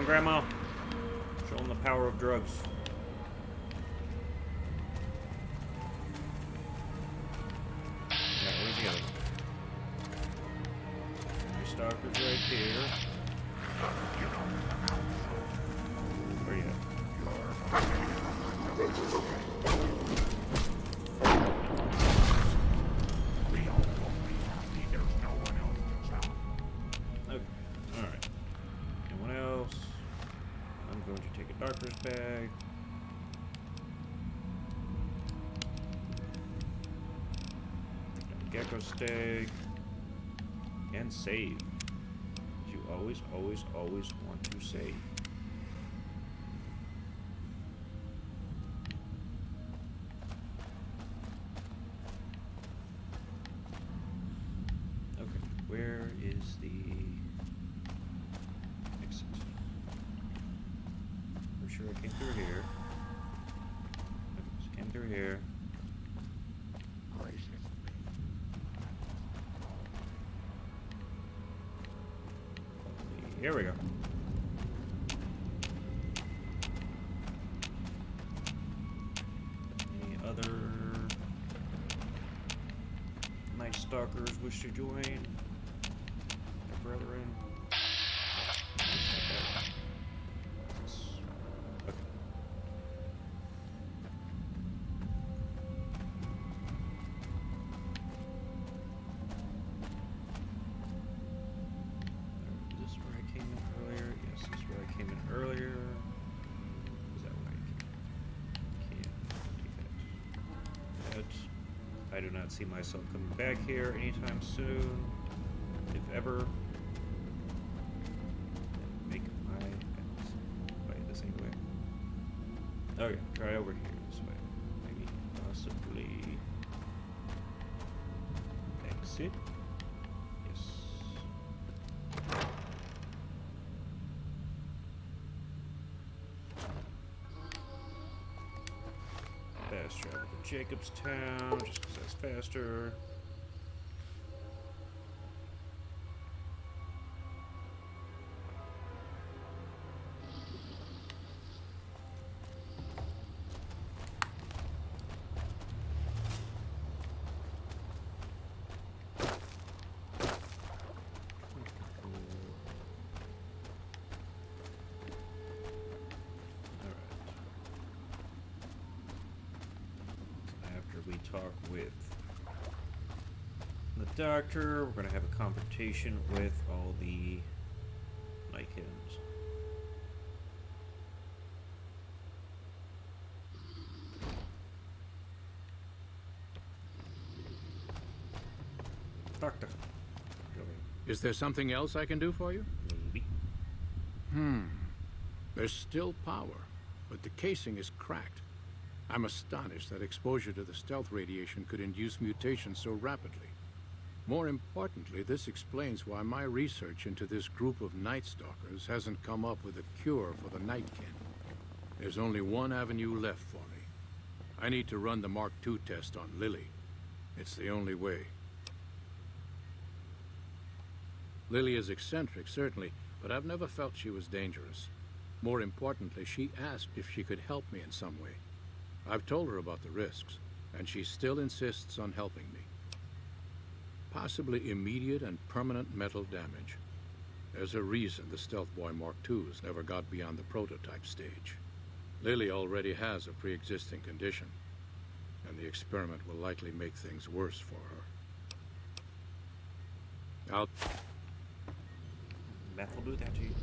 Grandma. Show them the power of drugs. Alright, where's the other one? Stalker's right here. Where you at? Okay, alright. Anyone else? I'm going to take a Darker's bag. Gecko steak. And save. You always want to save. Okay, where is the exit? For sure I came through here. Okay, so came through here. Here we go. Any other Night Stalkers wish to join? Their brethren? Okay. Is this where I came in earlier? Yes, this is where I came in earlier. Is that where I can't do that? I do not see myself coming back here anytime soon, if ever. Make my wait, this ain't the way. Okay, try over here this way. Maybe possibly exit. Yes. Fast travel to Jacobstown, just because that's faster. We talk with the doctor. We're going to have a confrontation with all the Nightkids. Doctor. Is there something else I can do for you? Maybe. There's still power, but the casing is cracked. I'm astonished that exposure to the stealth radiation could induce mutations so rapidly. More importantly, this explains why my research into this group of Night Stalkers hasn't come up with a cure for the Nightkin. There's only one avenue left for me. I need to run the Mark II test on Lily. It's the only way. Lily is eccentric, certainly, but I've never felt she was dangerous. More importantly, she asked if she could help me in some way. I've told her about the risks, and she still insists on helping me. Possibly immediate and permanent mental damage. There's a reason the Stealth Boy Mark IIs never got beyond the prototype stage. Lily already has a pre-existing condition, and the experiment will likely make things worse for her. Meth will do that to you.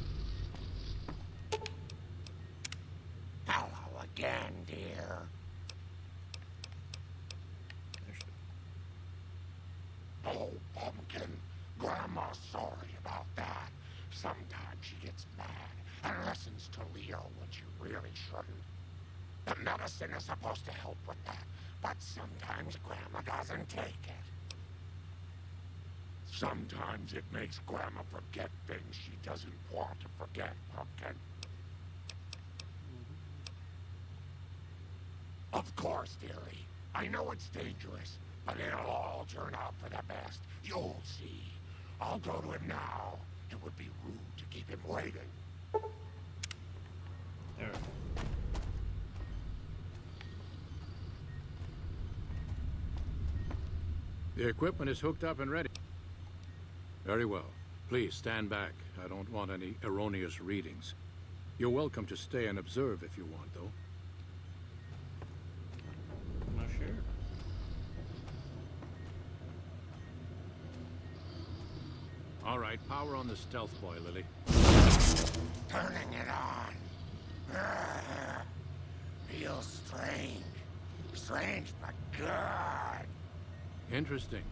Hello again, dear. Oh, Pumpkin. Grandma's sorry about that. Sometimes she gets mad and listens to Leo when she really shouldn't. The medicine is supposed to help with that, but sometimes Grandma doesn't take it. Sometimes it makes Grandma forget things she doesn't want to forget, Pumpkin. Of course, dearie. I know it's dangerous, but it'll all turn out for the best. You'll see. I'll go to him now. It would be rude to keep him waiting. Alright. The equipment is hooked up and ready. Very well. Please stand back. I don't want any erroneous readings. You're welcome to stay and observe if you want, though. I'm not sure. All right, power on the stealth boy, Lily. Turning it on. Feels strange. Strange, but good. Interesting.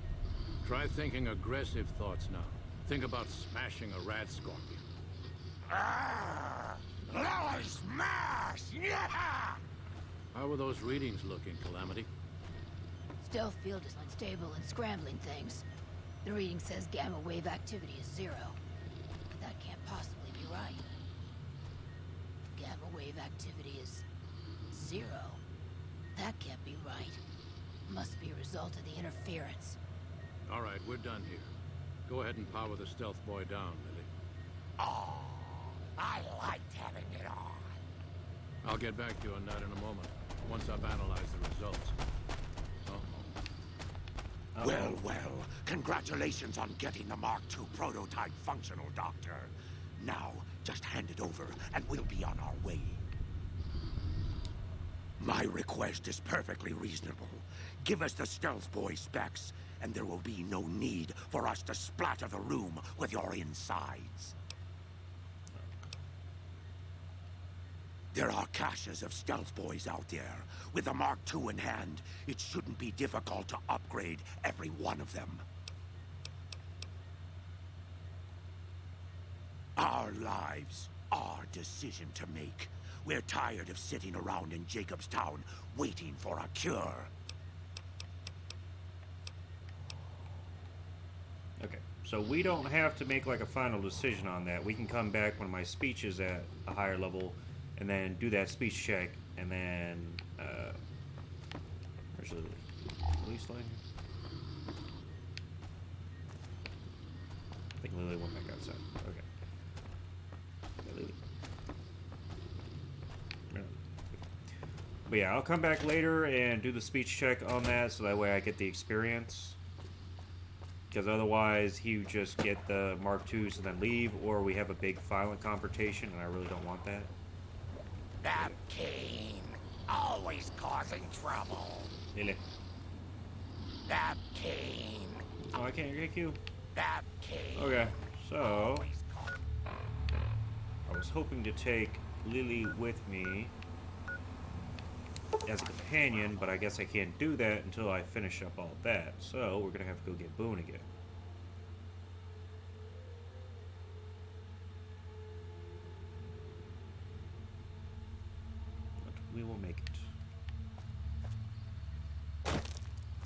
Try thinking aggressive thoughts now. Think about smashing a rat scorpion. Lily smash! Yeah! How are those readings looking, Calamity? Stealth field is unstable and scrambling things. The reading says gamma wave activity is 0. But that can't possibly be right. Gamma wave activity is 0. That can't be right. Must be a result of the interference. All right, we're done here. Go ahead and power the stealth boy down, Lily. Oh, I liked having it on. I'll get back to you on that in a moment, once I've analyzed the results. Uh-oh. Well, well, congratulations on getting the Mark II prototype functional, Doctor. Now, just hand it over, and we'll be on our way. My request is perfectly reasonable. Give us the stealth boy specs, and there will be no need for us to splatter the room with your insides. There are caches of stealth boys out there. With the Mark II in hand, it shouldn't be difficult to upgrade every one of them. Our lives, our decision to make. We're tired of sitting around in Jacobstown waiting for a cure. Okay, so we don't have to make like a final decision on that. We can come back when my speech is at a higher level and then do that speech check, and then, where's the release line here? I think Lily went back outside. Okay. Yeah, Lily. No. But yeah, I'll come back later and do the speech check on that, so that way I get the experience. Because otherwise, he would just get the Mark IIs and then leave, or we have a big violent confrontation, and I really don't want that. That Kane, always causing trouble. Lily. That Kane, Oh, I can't get you. that Kane. Okay, so Always causing. I was hoping to take Lily with me as a companion, but I guess I can't do that until I finish up all that. So we're gonna have to go get Boone again. But we will make it.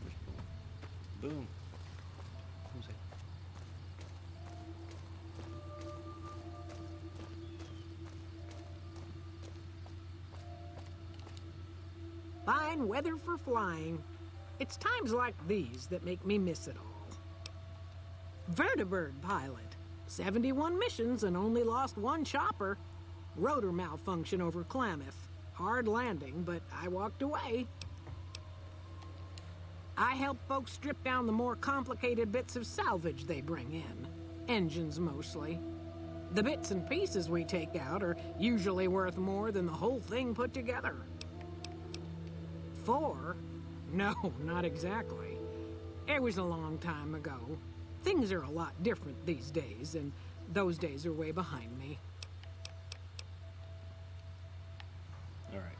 Where's Boone? Boone. Who's it? Fine weather for flying. It's times like these that make me miss it all. Vertibird pilot. 71 missions and only lost one chopper. Rotor malfunction over Klamath. Hard landing, but I walked away. I help folks strip down the more complicated bits of salvage they bring in. Engines mostly. The bits and pieces we take out are usually worth more than the whole thing put together. 4? No, not exactly. It was a long time ago. Things are a lot different these days, and those days are way behind me. Alright.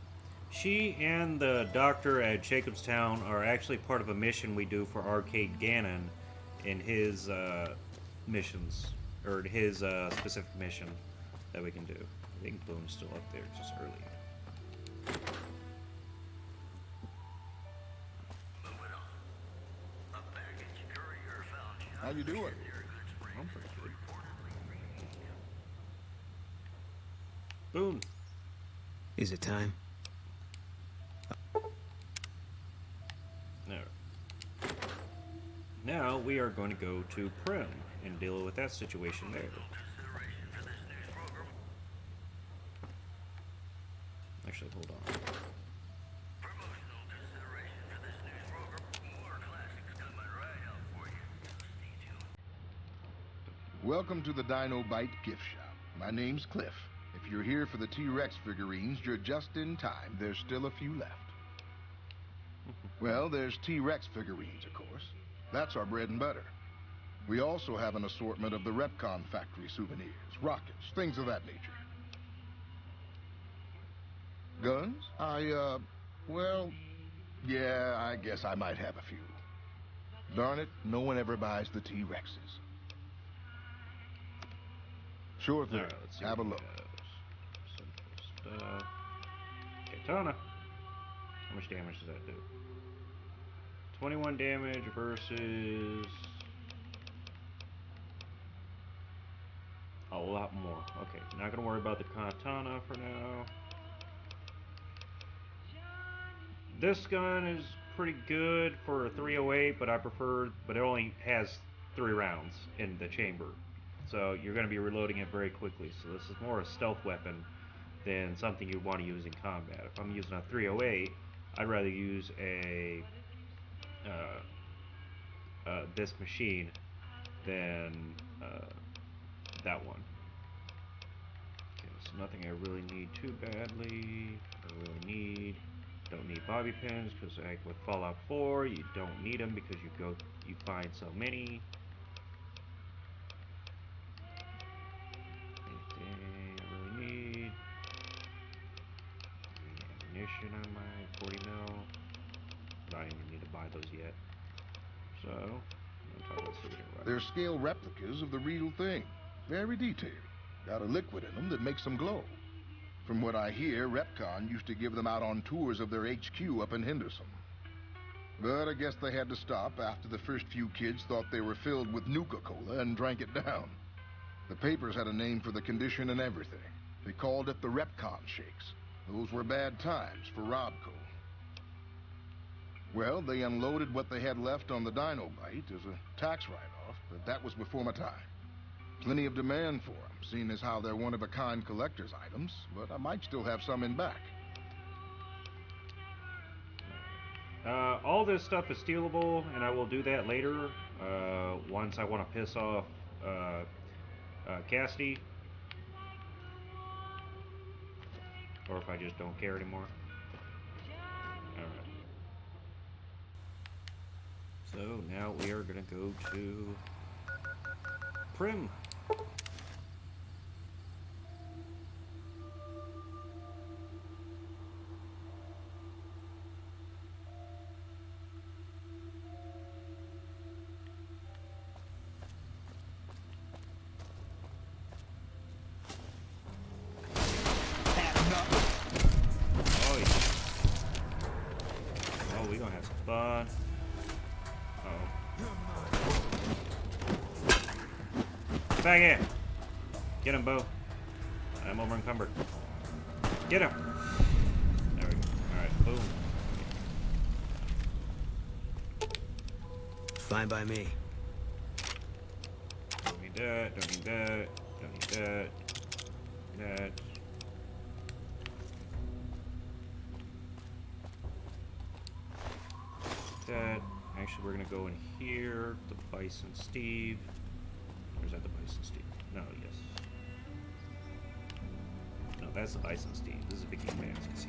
She and the doctor at Jacobstown are actually part of a mission we do for Arcade Gannon in his missions, or his specific mission that we can do. I think Boone's still up there, it's just early. How you doing? I'm pretty good. Boone. Is it time? Alright. Now we are going to go to Prim and deal with that situation there. Welcome to the Dino Bite gift shop. My name's Cliff. If you're here for the T-Rex figurines, you're just in time. There's still a few left. Well, there's T-Rex figurines, of course. That's our bread and butter. We also have an assortment of the Repcon factory souvenirs, rockets, things of that nature. Guns? Well, yeah, I guess I might have a few. Darn it, no one ever buys the T-Rexes. Sure thing. Alright, let's see Have a what look. Simple stuff. Katana. How much damage does that do? 21 damage versus a lot more. Okay, not gonna worry about the katana for now. This gun is pretty good for a 308, but but it only has 3 rounds in the chamber. So you're going to be reloading it very quickly. So this is more a stealth weapon than something you want to use in combat. If I'm using a 308, I'd rather use this machine than that one. Okay, so nothing I really need too badly. Don't need bobby pins because like with Fallout 4, you don't need them because you find so many. Anything I really need? Ammunition on my 40 mil. I don't even need to buy those yet. So, I'm talking about souvenir weapons. They're scale replicas of the real thing. Very detailed. Got a liquid in them that makes them glow. From what I hear, Repcon used to give them out on tours of their HQ up in Henderson. But I guess they had to stop after the first few kids thought they were filled with Nuka-Cola and drank it down. The papers had a name for the condition and everything. They called it the Repcon Shakes. Those were bad times for Robco. Well, they unloaded what they had left on the Dino Bite as a tax write-off, but that was before my time. Plenty of demand for them, seeing as how they're one-of-a-kind collector's items, but I might still have some in back. All this stuff is stealable, and I will do that later, once I want to piss off Cassidy. Or if I just don't care anymore. Alright. So now we are going to go to Primm. Oh yeah. Oh, we gonna have some fun. Back in. Get him, Bo. I'm over encumbered. Get him. There we go. Alright, boom. Fine by me. Don't need that, don't need that, don't need that. That. That. Actually, we're gonna go in here. The Bison Steve. Or is that the Bison Steve? No, yes. No, that's the Bison Steve. This is Vicky Fantasy.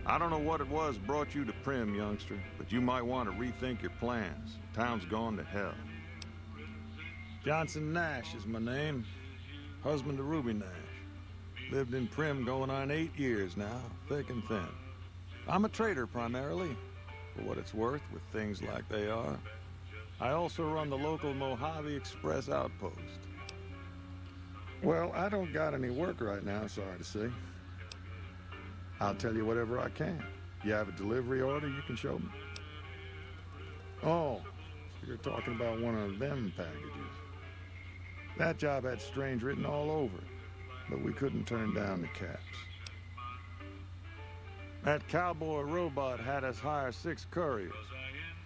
I don't know what it was brought you to Primm, youngster, but you might want to rethink your plans. Town's gone to hell. Johnson Nash is my name. Husband to Ruby Nash. Lived in Primm going on 8 years now, thick and thin. I'm a trader primarily, for what it's worth with things like they are. I also run the local Mojave Express outpost. Well, I don't got any work right now, sorry to say. I'll tell you whatever I can. You have a delivery order you can show me? Oh, so you're talking about one of them packages. That job had Strange written all over it, but we couldn't turn down the caps. That cowboy robot had us hire 6 couriers.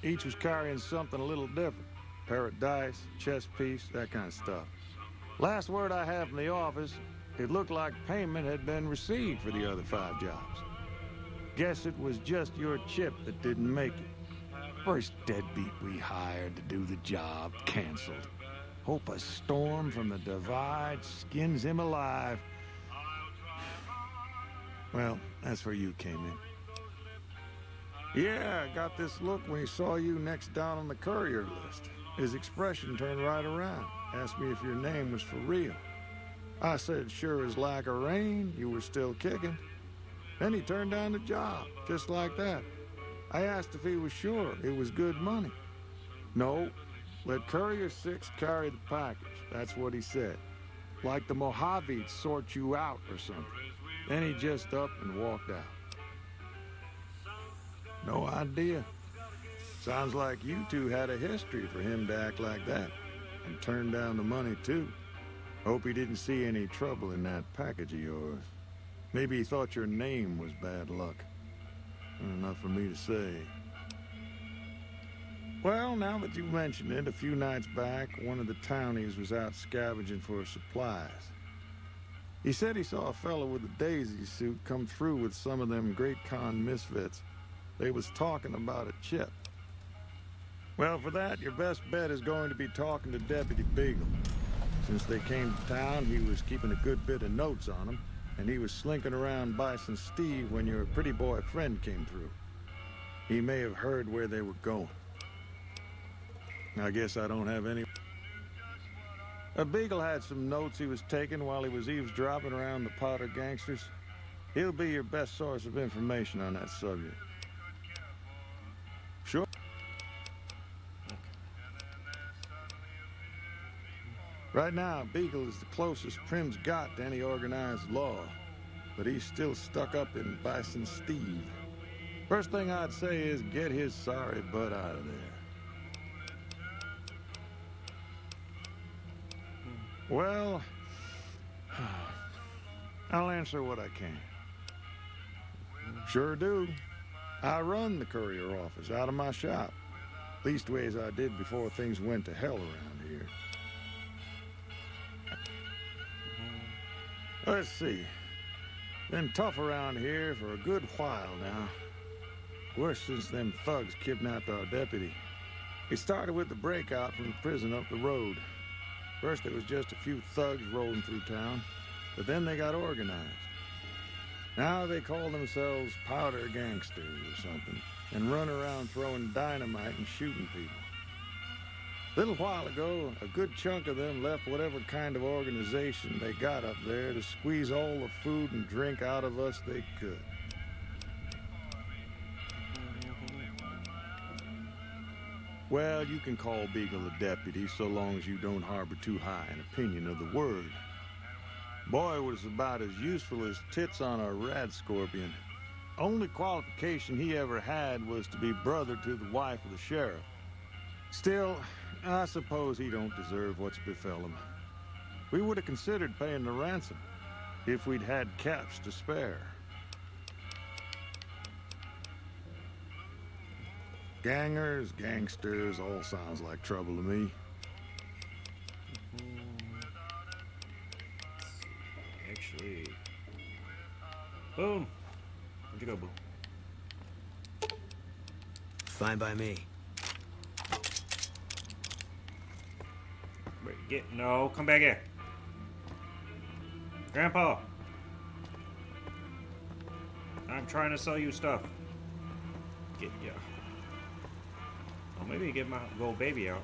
Each was carrying something a little different. Pair of dice, chess piece, that kind of stuff. Last word I have from the office, it looked like payment had been received for the other 5 jobs. Guess it was just your chip that didn't make it. First deadbeat we hired to do the job canceled. Hope a storm from the Divide skins him alive. Well, that's where you came in. Yeah, I got this look when he saw you next down on the courier list. His expression turned right around. Asked me if your name was for real. I said, sure as like a rain, you were still kicking. Then he turned down the job, just like that. I asked if he was sure it was good money. No, let Courier 6 carry the package. That's what he said. Like the Mojaves sort you out or something. Then he just up and walked out. No idea. Sounds like you two had a history for him to act like that. And turn down the money, too. Hope he didn't see any trouble in that package of yours. Maybe he thought your name was bad luck. Enough for me to say. Well, now that you mention it, a few nights back, one of the townies was out scavenging for supplies. He said he saw a fellow with a daisy suit come through with some of them Great Khan misfits. They was talking about a chip. Well, for that, your best bet is going to be talking to Deputy Beagle. Since they came to town, he was keeping a good bit of notes on them, and he was slinking around Bison Steve when your pretty boy friend came through. He may have heard where they were going. I guess I don't have any... Beagle had some notes he was taking while he was eavesdropping around the Powder gangsters. He'll be your best source of information on that subject. Sure. Right now, Beagle is the closest Prim's got to any organized law, but he's still stuck up in Bison Steve. First thing I'd say is get his sorry butt out of there. Well, I'll answer what I can. Sure do. I run the courier office out of my shop. Leastways I did before things went to hell around here. Let's see. Been tough around here for a good while now. Worse since them thugs kidnapped our deputy. It started with the breakout from the prison up the road. First there was just a few thugs rolling through town, but then they got organized. Now they call themselves Powder Gangsters or something, and run around throwing dynamite and shooting people. A little while ago, a good chunk of them left whatever kind of organization they got up there to squeeze all the food and drink out of us they could. Well, you can call Beagle a deputy so long as you don't harbor too high an opinion of the word. Boy was about as useful as tits on a rad scorpion. Only qualification he ever had was to be brother to the wife of the sheriff. Still, I suppose he don't deserve what's befell him. We would have considered paying the ransom if we'd had caps to spare. Gangers, gangsters, all sounds like trouble to me. Actually... Boom! Where'd you go, Boom? Fine by me. Wait, no, come back here. Grandpa! I'm trying to sell you stuff. Get ya. Oh, maybe get my gold baby out.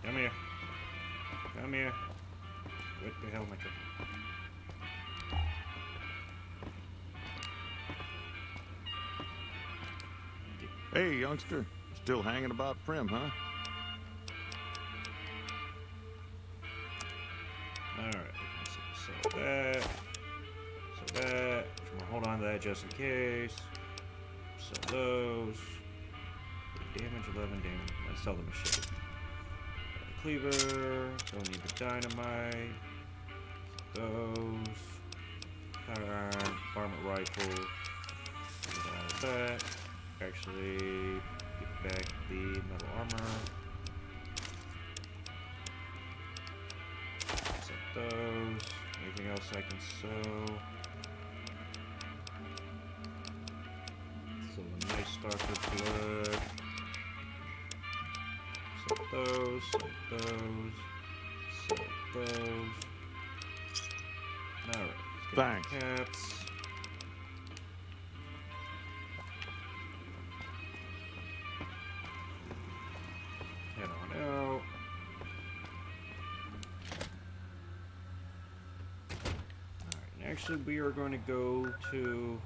Come here. Come here. What the hell am I doing? Hey, youngster. Still hanging about Prim, huh? Alright, so that. So that. I'm gonna hold on to that just in case. Sell those. Damage, 11 damage. Let's sell the machete. The cleaver. Don't need the dynamite. Those. Firearm. Varmint rifle. Get out of that. Actually, get back the metal armor. Set those. Anything else I can sew? Stalker blood. Sell those, sell those, sell those. Alright, let's get Thanks. the cats. Head on out. Alright, and actually we are going to go to...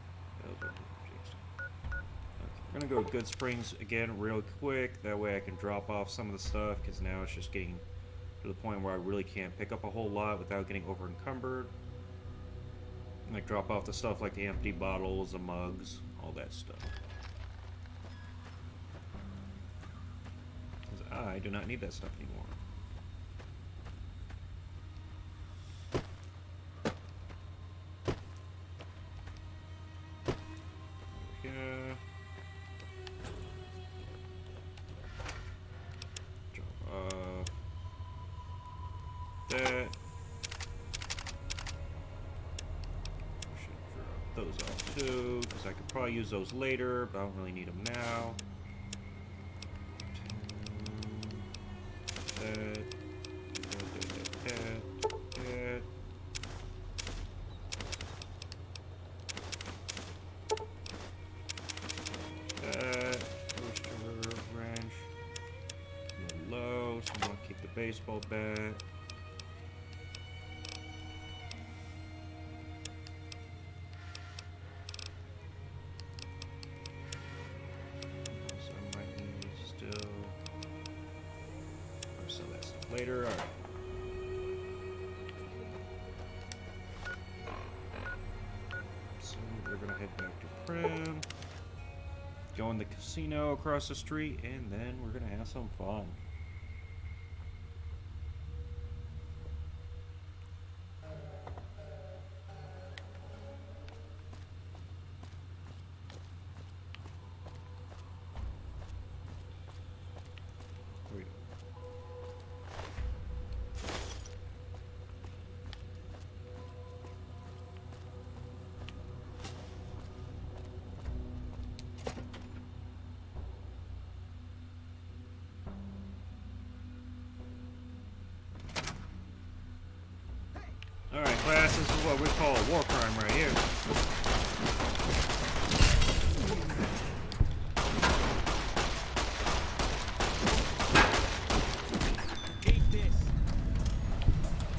We're gonna go to Good Springs again real quick. That way I can drop off some of the stuff, because now it's just getting to the point where I really can't pick up a whole lot without getting over encumbered. Like drop off the stuff like the empty bottles, the mugs, all that stuff. Because I do not need that stuff anymore. Yeah. That. I should drop those off too, because I could probably use those later, but I don't really need them now. That. Rooster wrench. Low, so I'm gonna keep the baseball bat. Later, alright. So we're gonna head back to Prim, go in the casino across the street, and then we're gonna have some fun. Alright, class, this is what we call a war crime right here.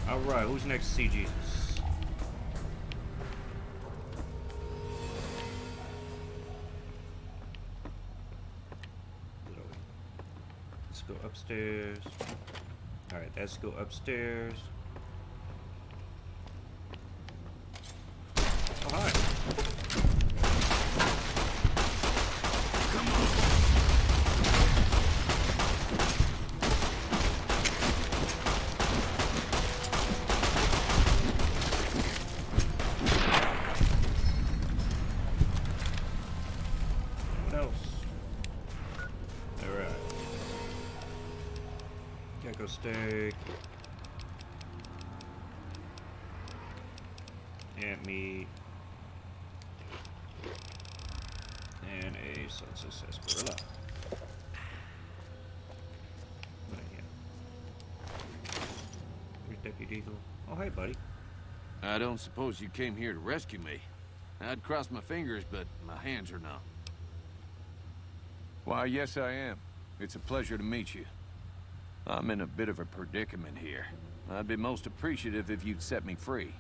Alright, who's next to see Jesus? Let's go upstairs. Alright, let's go upstairs. Oh, hi. What else? Alright. Gecko steak. Ant meat. And a sunset sarsaparilla. What I get? Where's Deputy Eagle? Oh, hey, buddy. I don't suppose you came here to rescue me. I'd cross my fingers, but my hands are numb. Why, yes, I am. It's a pleasure to meet you. I'm in a bit of a predicament here. I'd be most appreciative if you'd set me free.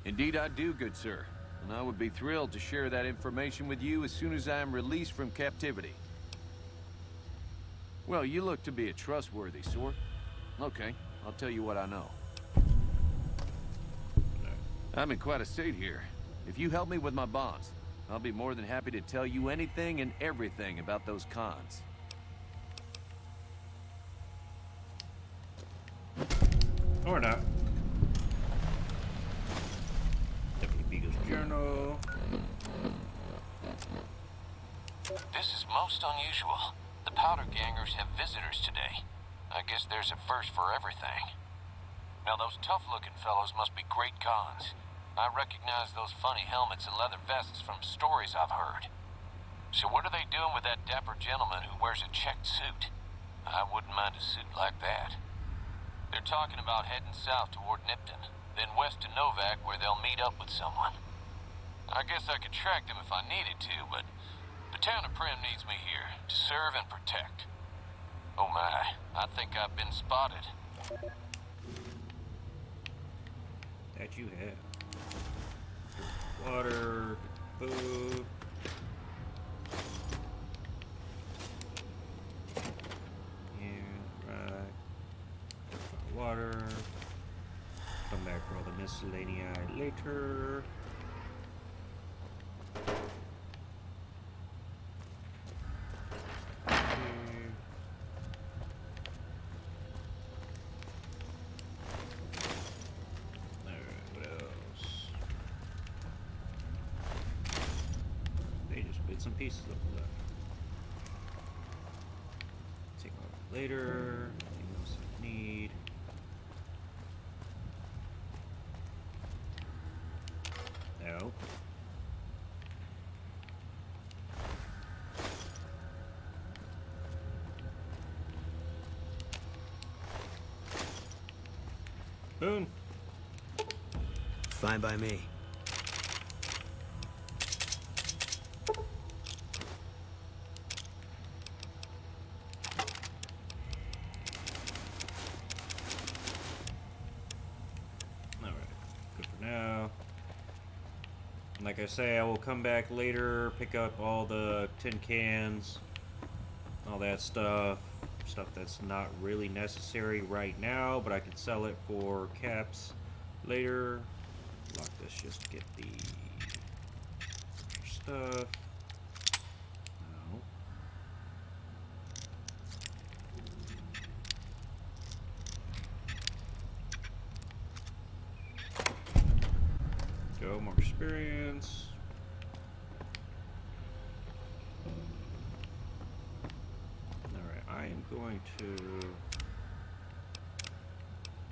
Indeed I do, good sir. And I would be thrilled to share that information with you as soon as I am released from captivity. Well, you look to be a trustworthy sort. Okay, I'll tell you what I know. I'm in quite a state here. If you help me with my bonds, I'll be more than happy to tell you anything and everything about those cons. Or not. Deputy Beagle's journal. This is most unusual. The Powder Gangers have visitors today. I guess there's a first for everything. Now those tough-looking fellows must be great cons. I recognize those funny helmets and leather vests from stories I've heard. So what are they doing with that dapper gentleman who wears a checked suit? I wouldn't mind a suit like that. They're talking about heading south toward Nipton, then west to Novak where they'll meet up with someone. I guess I could track them if I needed to, but the town of Primm needs me here to serve and protect. Oh my, I think I've been spotted. That you have. Water, food. Yeah, right. Water. Come back for all the miscellaneous later. Some pieces of left. Take off later. Anything else I need? No. Boom. Fine by me. Like I say, I will come back later, pick up all the tin cans, all that stuff that's not really necessary right now, but I can sell it for caps later. Lock this just to get the stuff. Go, more experience. Alright, I am going to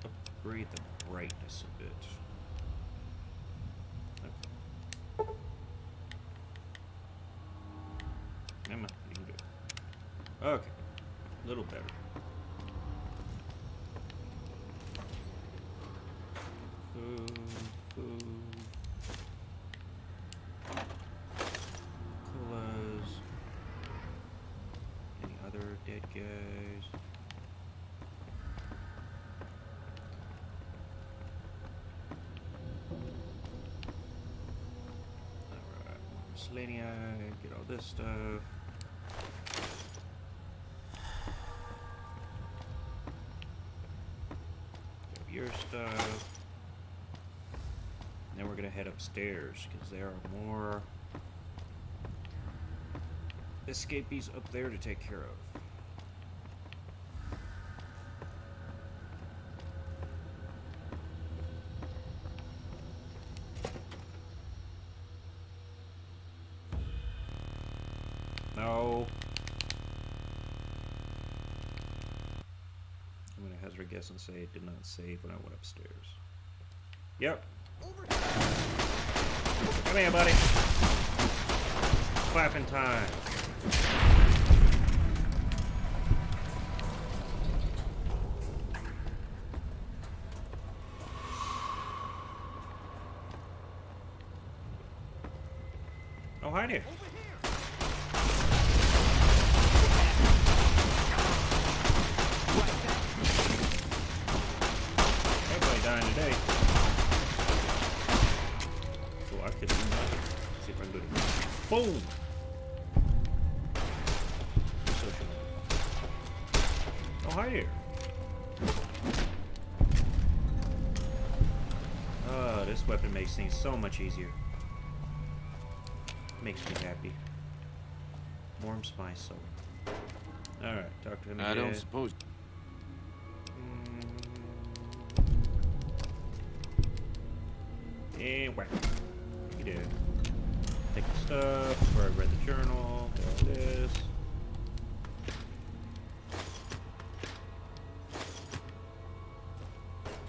upgrade the brightness a bit. Okay. Come on, you can do it. Okay, a little better. Food. Any other dead guys? Alright, miscellaneous, get all this stuff. Get your stuff. Then we're gonna head upstairs because there are more escapees up there to take care of. No. I'm gonna hazard a guess and say it did not save when I went upstairs. Yep. Come here, buddy. Clapping time. Oh, hi there. Everybody dying today. Oh, I could do that. Let's see if I can do it. Boom! Oh, hi there. Oh, this weapon makes things so much easier. Makes me happy. Warms my soul. Alright, talk to him again. I don't suppose... And whack. You did. Take the stuff, where I read the journal, all this.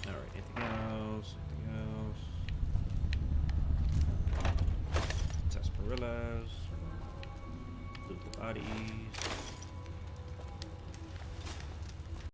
Alright, anything else? Anything else? Gorillas. Loot the bodies.